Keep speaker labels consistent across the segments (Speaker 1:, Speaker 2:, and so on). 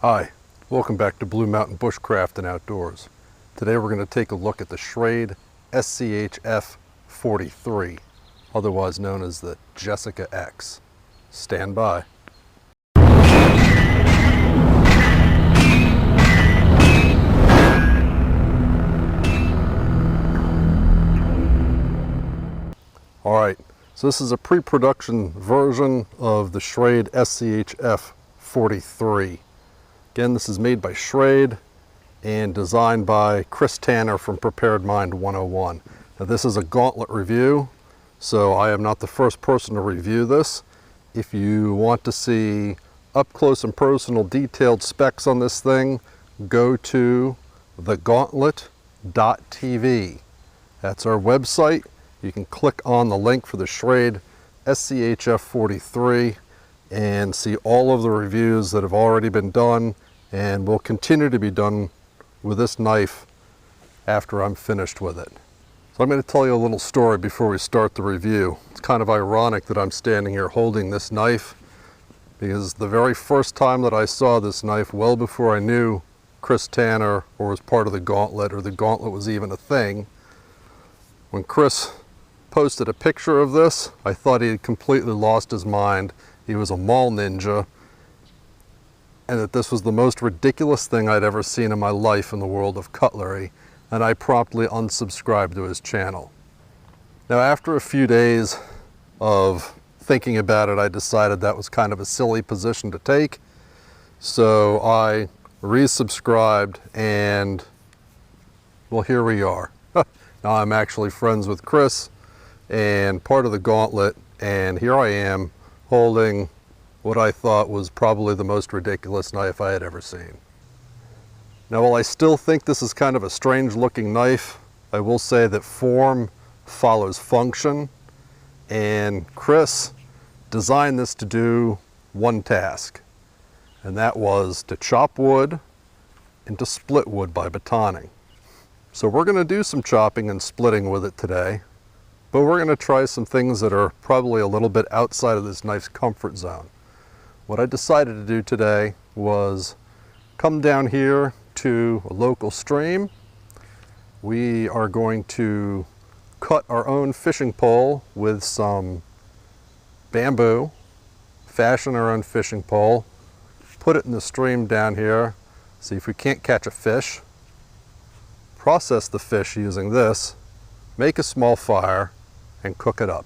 Speaker 1: Hi, welcome back to Blue Mountain Bushcraft and Outdoors. Today we're going to take a look at the Schrade SCHF 43, otherwise known as the Jessica X. Stand by. Alright, so this is a pre-production version of the Schrade SCHF 43. Again, this is made by Schrade and designed by Chris Tanner from Prepared Mind 101. Now this is a Gauntlet review, so I am not the first person to review this. If you want to see up close and personal detailed specs on this thing, go to thegauntlet.tv. That's our website. You can click on the link for the Schrade SCHF 43 and see all of the reviews that have already been done and will continue to be done with this knife after I'm finished with it. So I'm going to tell you a little story before we start the review. It's kind of ironic that I'm standing here holding this knife, because the very first time that I saw this knife, well before I knew Chris Tanner or was part of the Gauntlet, or the Gauntlet was even a thing, when Chris posted a picture of this, I thought he had completely lost his mind. He was a mall ninja, and that this was the most ridiculous thing I'd ever seen in my life in the world of cutlery, and I promptly unsubscribed to his channel. Now, after a few days of thinking about it, I decided that was kind of a silly position to take, so I resubscribed, and well, here we are. Now I'm actually friends with Chris and part of the Gauntlet, and here I am holding what I thought was probably the most ridiculous knife I had ever seen. Now, while I still think this is kind of a strange looking knife, I will say that form follows function, and Chris designed this to do one task, and that was to chop wood and to split wood by batoning. So we're going to do some chopping and splitting with it today, but we're going to try some things that are probably a little bit outside of this knife's comfort zone. What I decided to do today was come down here to a local stream. We are going to cut our own fishing pole with some bamboo, fashion our own fishing pole, put it in the stream down here, see if we can't catch a fish, process the fish using this, make a small fire, and cook it up.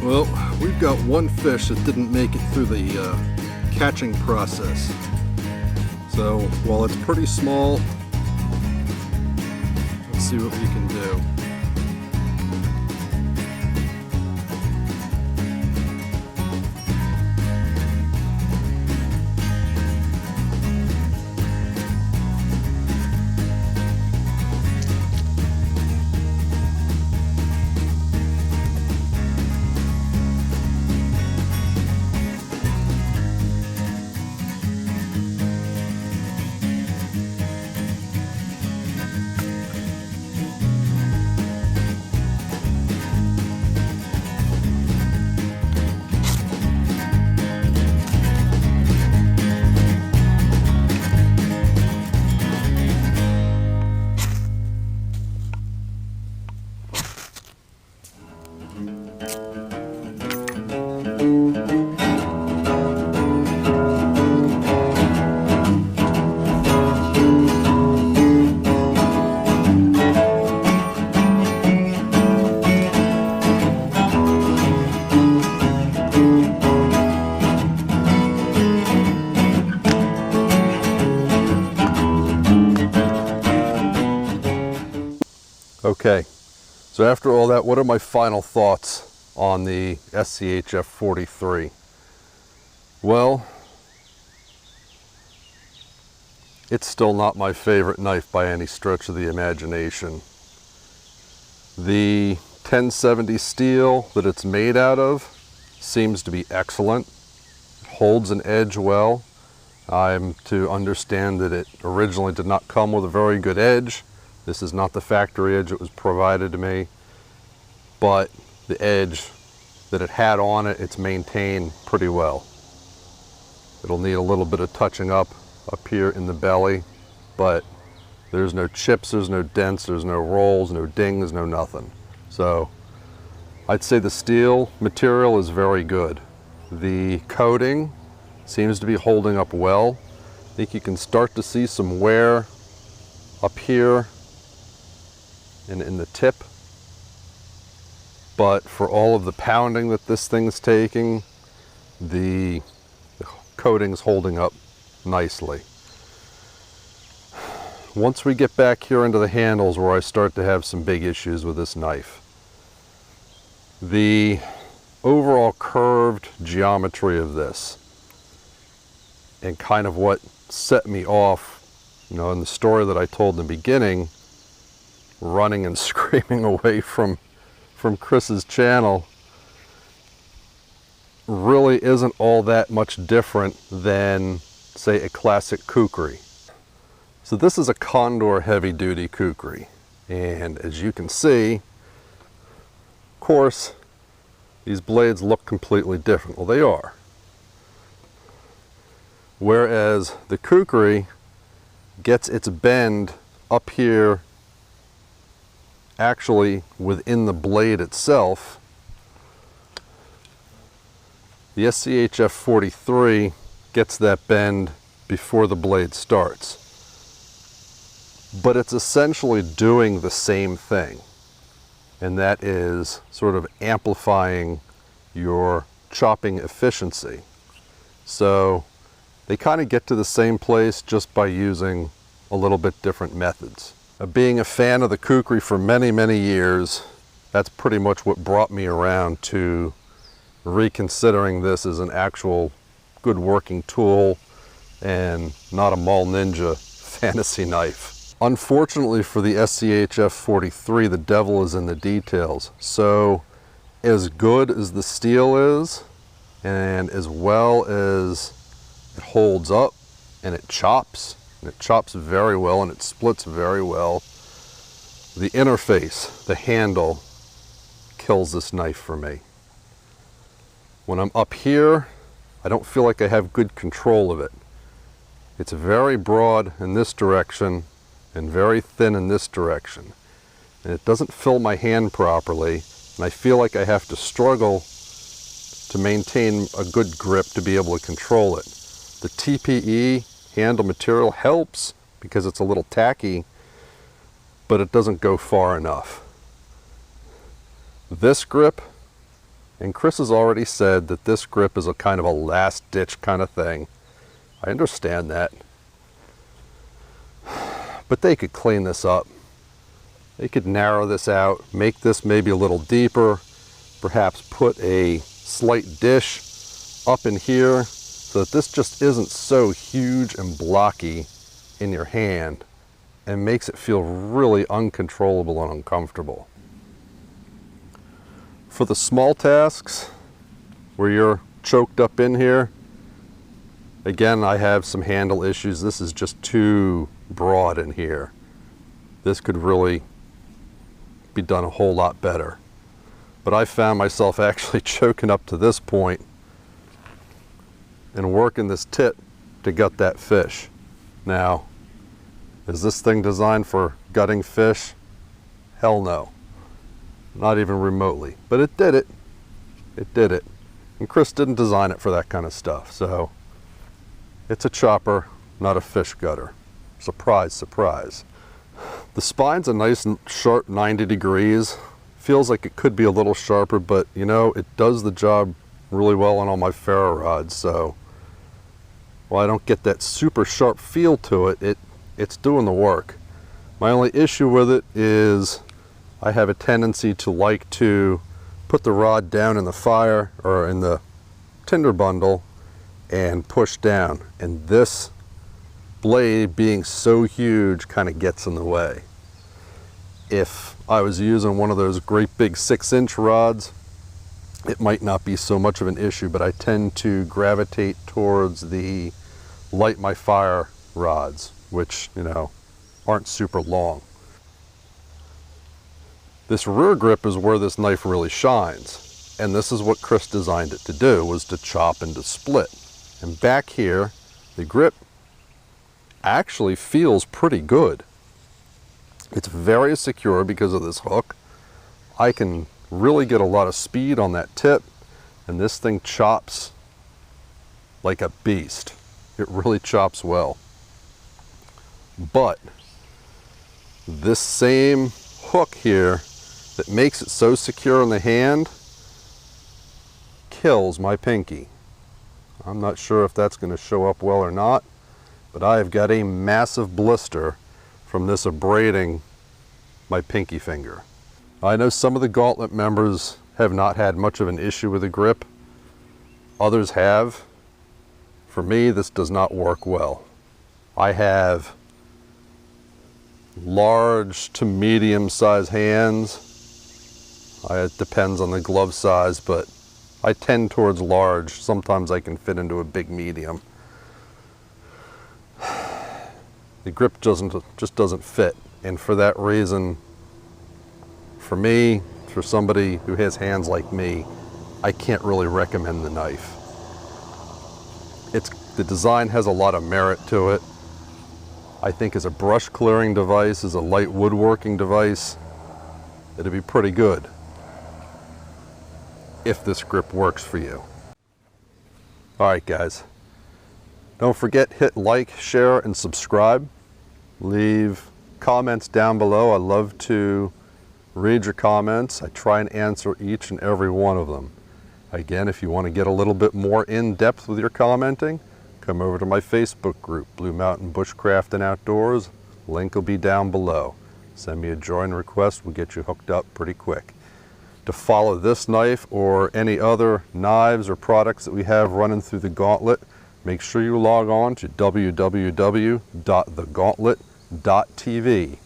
Speaker 1: Well, we've got one fish that didn't make it through the catching process. So while it's pretty small, let's see what we can do. Okay, so after all that, what are my final thoughts on the SCHF 43? Well, it's still not my favorite knife by any stretch of the imagination. The 1070 steel that it's made out of seems to be excellent. It holds an edge well. I'm to understand that it originally did not come with a very good edge. This is not the factory edge that was provided to me, but the edge that it had on it, it's maintained pretty well. It'll need a little bit of touching up here in the belly, but there's no chips, there's no dents, there's no rolls, no dings, no nothing. So I'd say the steel material is very good. The coating seems to be holding up well. I think you can start to see some wear up here in the tip, but for all of the pounding that this thing's taking, the coating's holding up nicely. Once we get back here into the handles where I start to have some big issues with this knife. The overall curved geometry of this and kind of what set me off, in the story that I told in the beginning, running and screaming away from Chris's channel, really isn't all that much different than, say, a classic kukri. So this is a Condor heavy duty kukri, and as you can see, of course, these blades look completely different. Well, they are. Whereas the kukri gets its bend up here actually within the blade itself, the SCHF 43 gets that bend before the blade starts. But it's essentially doing the same thing, and that is sort of amplifying your chopping efficiency. So they kind of get to the same place just by using a little bit different methods. Being a fan of the kukri for many, many years, that's pretty much what brought me around to reconsidering this as an actual good working tool and not a Mall Ninja fantasy knife. Unfortunately for the SCHF 43, the devil is in the details. So as good as the steel is, and as well as it holds up and it chops very well and it splits very well, the interface, the handle, kills this knife for me. When I'm up here, I don't feel like I have good control of it. It's very broad in this direction and very thin in this direction, and it doesn't fill my hand properly, and I feel like I have to struggle to maintain a good grip to be able to control it. The TPE handle material helps because it's a little tacky, but it doesn't go far enough. This grip And Chris has already said that this grip is a kind of a last ditch kind of thing. I understand that. But they could clean this up. They could narrow this out, make this maybe a little deeper, perhaps put a slight dish up in here so that this just isn't so huge and blocky in your hand and makes it feel really uncontrollable and uncomfortable. For the small tasks where you're choked up in here, again, I have some handle issues. This is just too broad in here. This could really be done a whole lot better. But I found myself actually choking up to this point and working this tip to gut that fish. Now, is this thing designed for gutting fish? Hell no. Not even remotely. But it did it. It did it. And Chris didn't design it for that kind of stuff. So it's a chopper, not a fish gutter. Surprise, surprise. The spine's a nice and sharp 90 degrees. Feels like it could be a little sharper, but you know, it does the job really well on all my ferro rods. So while I don't get that super sharp feel to it, it's doing the work. My only issue with it is I have a tendency to like to put the rod down in the fire or in the tinder bundle and push down. And this blade being so huge kind of gets in the way. If I was using one of those great big 6-inch rods, it might not be so much of an issue, but I tend to gravitate towards the light my fire rods, which, you know, aren't super long. This rear grip is where this knife really shines. And this is what Chris designed it to do, was to chop and to split. And back here, the grip actually feels pretty good. It's very secure because of this hook. I can really get a lot of speed on that tip, and this thing chops like a beast. It really chops well. But this same hook here that makes it so secure in the hand kills my pinky. I'm not sure if that's going to show up well or not, but I have got a massive blister from this abrading my pinky finger. I know some of the Gauntlet members have not had much of an issue with the grip. Others have. For me, this does not work well. I have large to medium size hands. It depends on the glove size, but I tend towards large. Sometimes I can fit into a big medium. The grip just doesn't fit, and for that reason, for me, for somebody who has hands like me, I can't really recommend the knife. The design has a lot of merit to it. I think as a brush clearing device, as a light woodworking device, it'd be pretty good if this grip works for you. Alright guys, don't forget, hit like, share, and subscribe. Leave comments down below. I love to read your comments. I try and answer each and every one of them. Again, if you want to get a little bit more in depth with your commenting, come over to my Facebook group, Blue Mountain Bushcraft and Outdoors. Link will be down below. Send me a join request, we'll get you hooked up pretty quick. To follow this knife or any other knives or products that we have running through the Gauntlet, make sure you log on to www.thegauntlet.tv.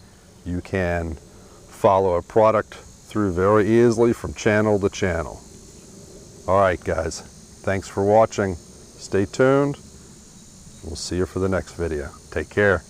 Speaker 1: You can follow a product through very easily from channel to channel. Alright guys, thanks for watching. Stay tuned. We'll see you for the next video. Take care.